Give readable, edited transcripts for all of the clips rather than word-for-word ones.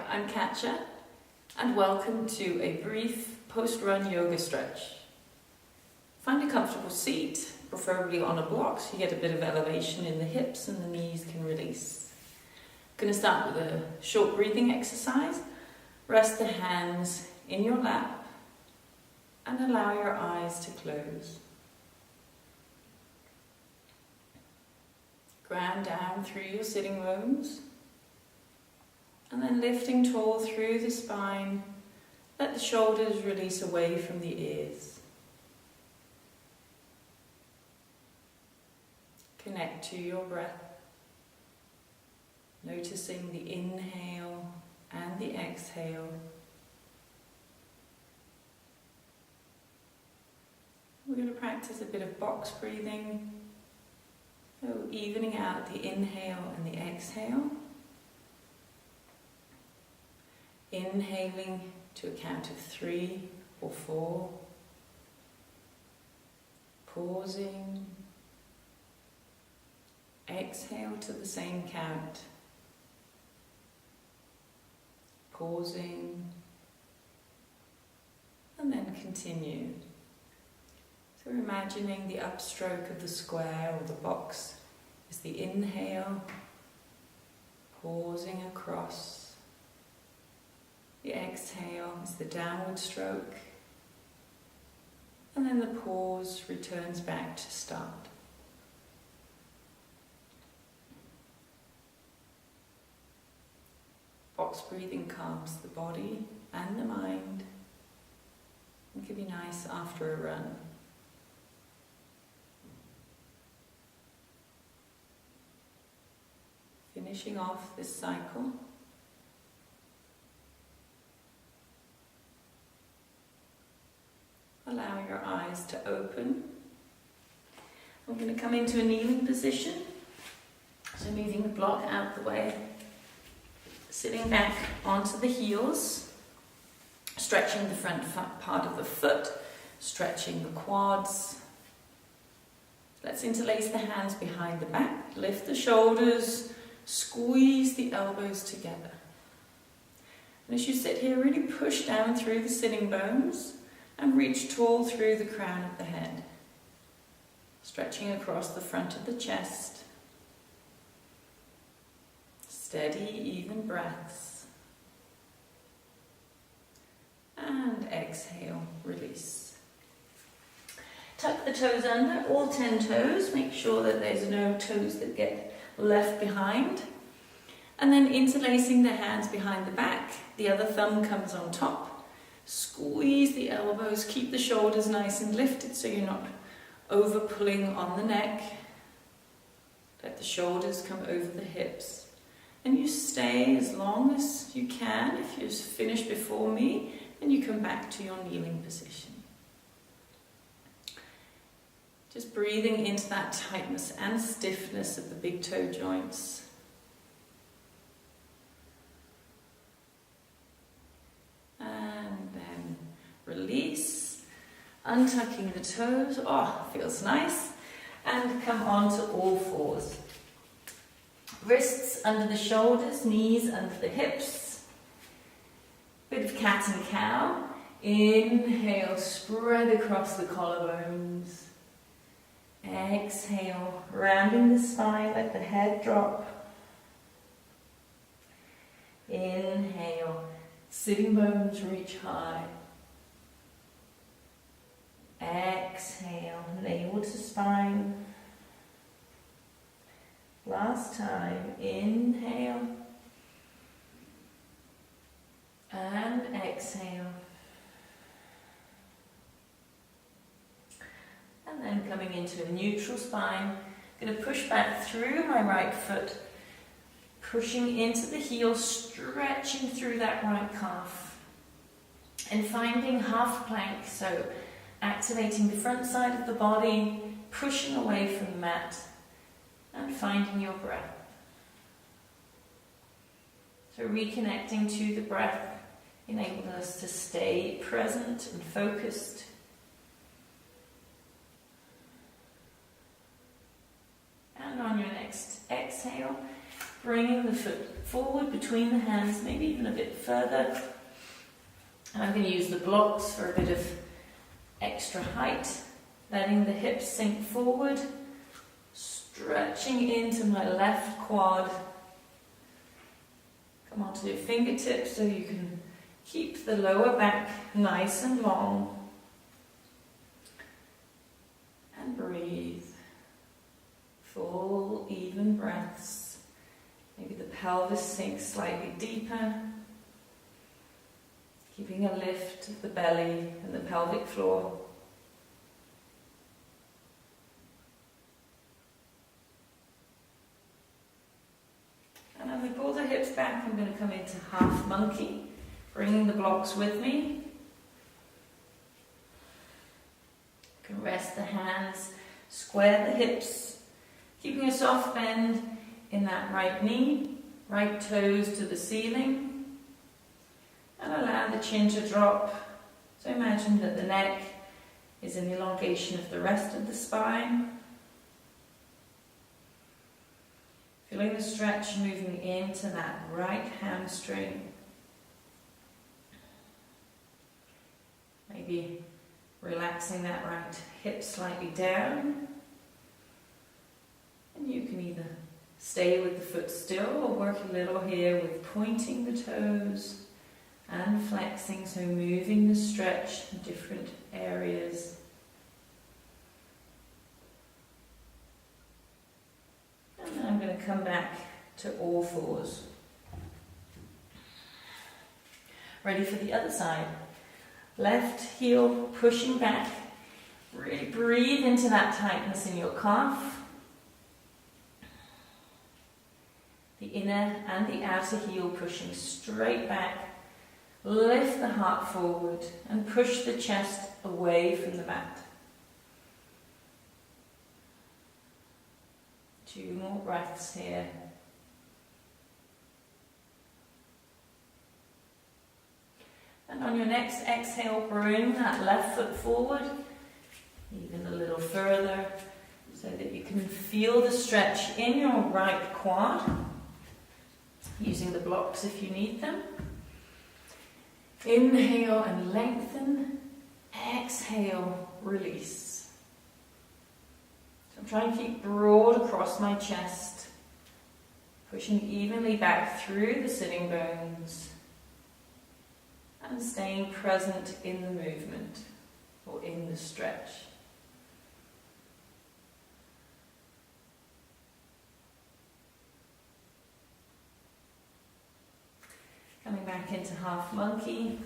I'm Katja, and welcome to a brief post-run yoga stretch. Find a comfortable seat, preferably on a block, so you get a bit of elevation in the hips and the knees can release. I'm going to start with a short breathing exercise. Rest the hands in your lap and allow your eyes to close. Ground down through your sitting bones. And then lifting tall through the spine, let the shoulders release away from the ears. Connect to your breath, noticing the inhale and the exhale. We're going to practice a bit of box breathing, so evening out the inhale and the exhale. Inhaling to a count of 3 or 4. Pausing. Exhale to the same count. Pausing. And then continue. So we're imagining the upstroke of the square or the box is the inhale. Pausing across. The exhale is the downward stroke, and then the pause returns back to start. Box breathing calms the body and the mind and can be nice after a run. Finishing off this cycle. Allow your eyes to open. I'm going to come into a kneeling position. So moving the block out the way. Sitting back onto the heels. Stretching the front part of the foot. Stretching the quads. Let's interlace the hands behind the back. Lift the shoulders. Squeeze the elbows together. And as you sit here, really push down through the sitting bones. And reach tall through the crown of the head, stretching across the front of the chest. Steady, even breaths. And exhale, release. Tuck the toes under, all 10 toes. Make sure that there's no toes that get left behind. And then interlacing the hands behind the back. The other thumb comes on top. Squeeze the elbows, keep the shoulders nice and lifted so you're not over pulling on the neck. Let the shoulders come over the hips. And you stay as long as you can. If you're finished before me, then you come back to your kneeling position. Just breathing into that tightness and stiffness of the big toe joints. Release, untucking the toes, feels nice, and come on to all fours. Wrists under the shoulders, knees under the hips. Bit of cat and cow. Inhale, spread across the collarbones. Exhale, rounding the spine, let the head drop. Inhale, sitting bones reach high. Exhale, navel to spine. Last time, inhale. And exhale. And then coming into a neutral spine. I'm going to push back through my right foot. Pushing into the heel, stretching through that right calf. And finding half plank, so activating the front side of the body, pushing away from the mat, and finding your breath. So reconnecting to the breath enables us to stay present and focused. And on your next exhale, bringing the forward between the hands, maybe even a bit further. And I'm going to use the blocks for a bit of extra height, letting the hips sink forward, stretching into my left quad. Come onto your fingertips so you can keep the lower back nice and long. And breathe. Full, even breaths. Maybe the pelvis sinks slightly deeper. Keeping a lift of the belly and the pelvic floor. And as we pull the hips back, I'm going to come into half monkey, bringing the blocks with me. You can rest the hands, square the hips, keeping a soft bend in that right knee, right toes to the ceiling. And allow the chin to drop. So imagine that the neck is an elongation of the rest of the spine. Feeling the stretch moving into that right hamstring. Maybe relaxing that right hip slightly down. And you can either stay with the foot still or work a little here with pointing the toes and flexing, so moving the stretch in different areas. And then I'm going to come back to all fours. Ready for the other side. Left heel pushing back. Really breathe into that tightness in your calf. The inner and the outer heel pushing straight back. Lift the heart forward and push the chest away from the mat. 2 more breaths here. And on your next exhale, bring that left foot forward, even a little further, so that you can feel the stretch in your right quad, using the blocks if you need them. Inhale and lengthen. Exhale, release. So I'm trying to keep broad across my chest, pushing evenly back through the sitting bones and staying present in the movement or in the stretch. Coming back into half monkey,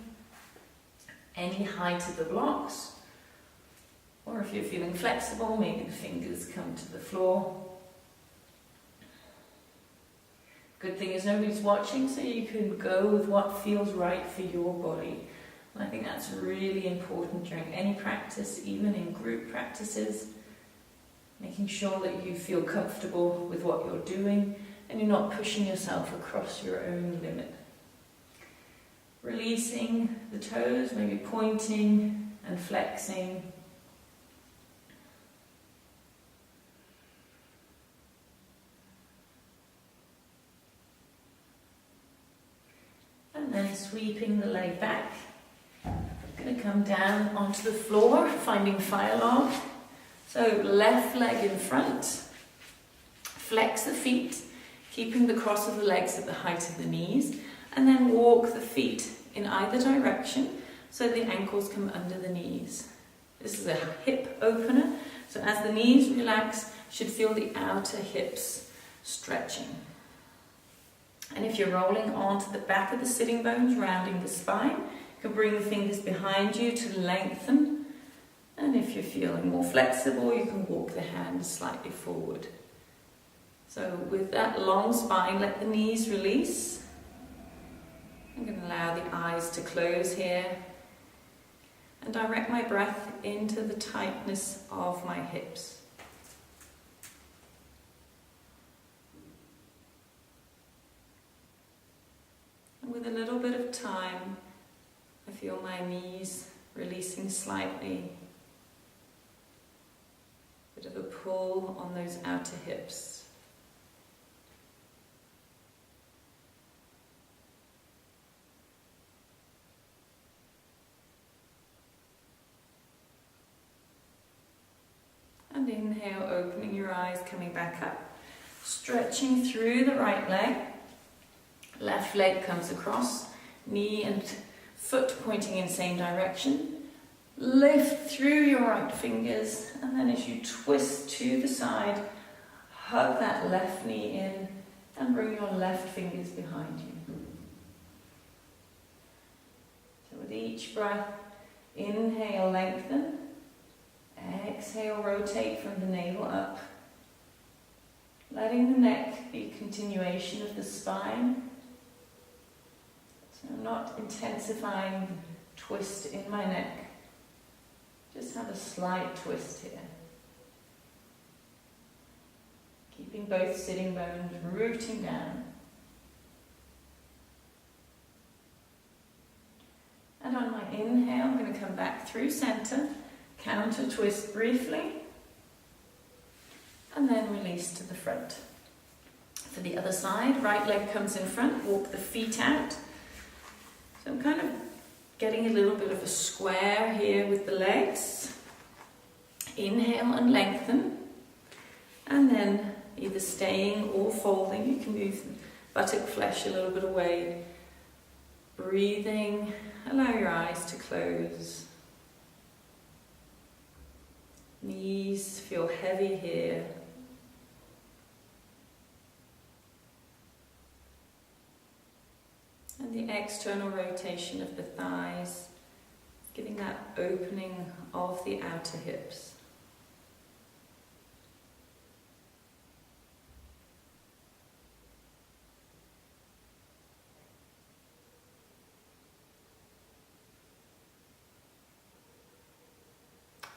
any height of the blocks, or if you're feeling flexible, maybe the fingers come to the floor. Good thing is nobody's watching, so you can go with what feels right for your body. And I think that's really important during any practice, even in group practices, making sure that you feel comfortable with what you're doing and you're not pushing yourself across your own limit. Releasing the toes, maybe pointing and flexing. And then sweeping the leg back. I'm going to come down onto the floor, finding fire log. So left leg in front. Flex the feet, keeping the cross of the legs at the height of the knees. And then walk the feet in either direction so the ankles come under the knees. This is a hip opener, so as the knees relax, you should feel the outer hips stretching. And if you're rolling onto the back of the sitting bones, rounding the spine, you can bring the fingers behind you to lengthen. And if you're feeling more flexible, you can walk the hands slightly forward. So with that long spine, let the knees release. I'm going to allow the eyes to close here and direct my breath into the tightness of my hips. And with a little bit of time, I feel my knees releasing slightly. Bit of a pull on those outer hips. Inhale, opening your eyes, coming back up. Stretching through the right leg. Left leg comes across. Knee and foot pointing in the same direction. Lift through your right fingers, and then as you twist to the side, hug that left knee in and bring your left fingers behind you. So with each breath, inhale, lengthen. Exhale, rotate from the navel up. Letting the neck be a continuation of the spine. So I'm not intensifying the twist in my neck. Just have a slight twist here. Keeping both sitting bones rooting down. And on my inhale, I'm going to come back through center, counter twist briefly, and then release to the front. For the other side, right leg comes in front, walk the feet out. So I'm kind of getting a little bit of a square here with the legs. Inhale and lengthen. And then either staying or folding, you can move the buttock flesh a little bit away. Breathing, allow your eyes to close. Knees feel heavy here. And the external rotation of the thighs, giving that opening of the outer hips.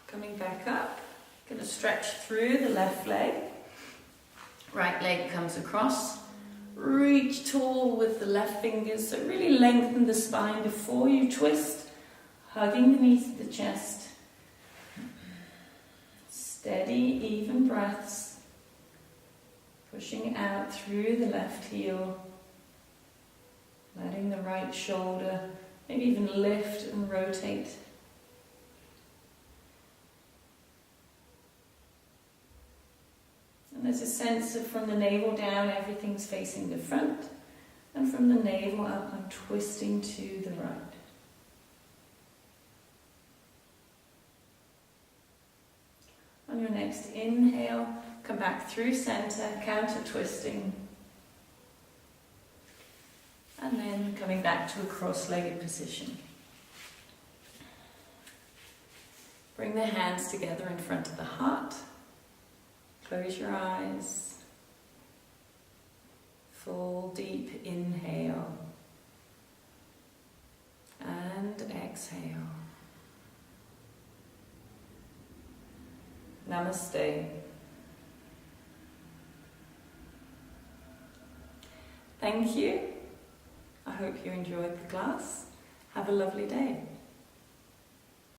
Coming back up, going to stretch through the left leg. Right leg comes across. Reach tall with the left fingers, so really lengthen the spine before you twist, hugging the knees to the chest. Steady, even breaths, pushing out through the left heel, letting the right shoulder maybe even lift and rotate. And there's a sense of from the navel down, everything's facing the front. And from the navel up, I'm twisting to the right. On your next inhale, come back through center, counter twisting. And then coming back to a cross-legged position. Bring the hands together in front of the heart. Close your eyes. Full deep inhale. And exhale. Namaste. Thank you. I hope you enjoyed the class. Have a lovely day.